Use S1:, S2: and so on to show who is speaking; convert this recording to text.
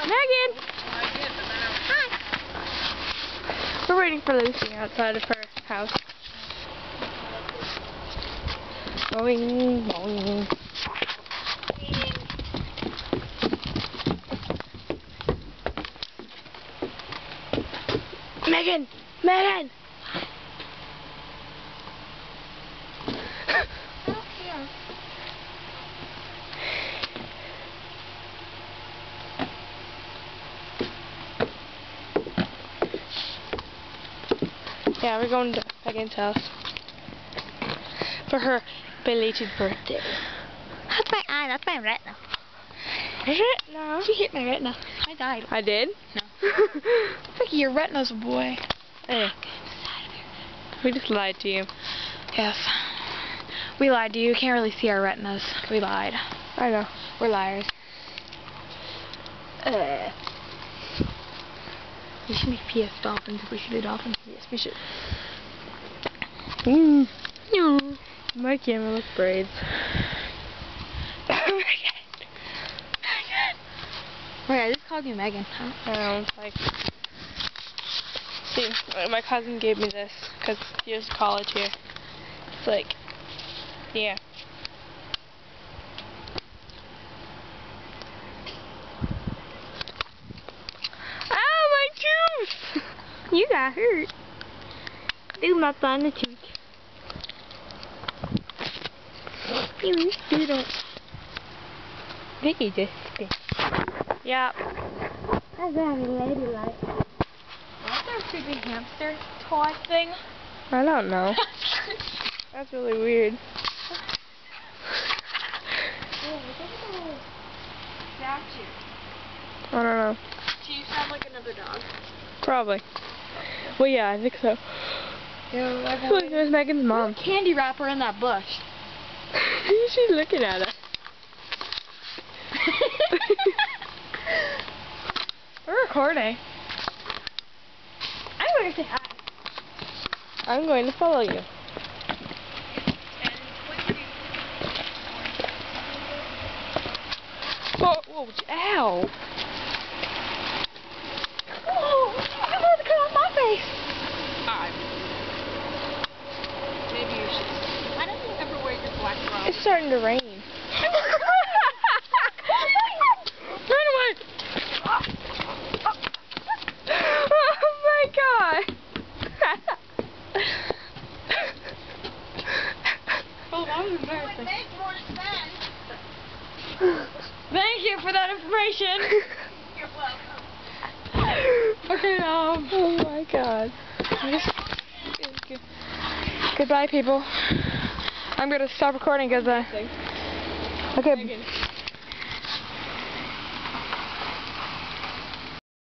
S1: Megan! Hi! We're waiting for Lucy outside of her house. Boing, boing. Megan! Megan! Yeah, we're going to Megan's house for her belated birthday.
S2: That's my eye. That's my retina.
S1: Retina?
S2: You hit my retina. I died.
S1: I did?
S2: No. Look, your retina's a boy.
S1: Hey. We just lied to you.
S2: Yes. We lied to you. You can't really see our retinas. We lied.
S1: I know.
S2: We're liars. We should make P.S. dolphins if we should do dolphins.
S1: Yes, we should. My camera looks braids.
S2: Wait, I just called you Megan, huh?
S1: I know, it's like... See, my cousin gave me this, because he goes to college here. It's like... Yeah. Ow, my tooth! You got hurt. Do not find the tooth. You don't. Think you just spit. Yep.
S2: That's very ladylike. What's our creepy hamster toy thing?
S1: I don't know. That's really weird.
S2: Statue.
S1: I don't know.
S2: Do you sound like another dog?
S1: Probably. Well, yeah, I think so. Look, there's Megan's mom.
S2: Candy wrapper in that bush.
S1: She's looking at us.
S2: We're recording. I'm going to say hi.
S1: I'm going to follow you. Whoa, whoa, ow!
S2: Oh, I'm going to cut off my face.
S1: Maybe you should.
S2: Why don't you ever wear your black robe?
S1: It's starting to rain. Run away! Oh my god!
S2: Oh, that was embarrassing. Thank you for that information.
S3: You're welcome.
S2: Okay,
S1: Oh my god. Goodbye, people. I'm gonna stop recording because okay.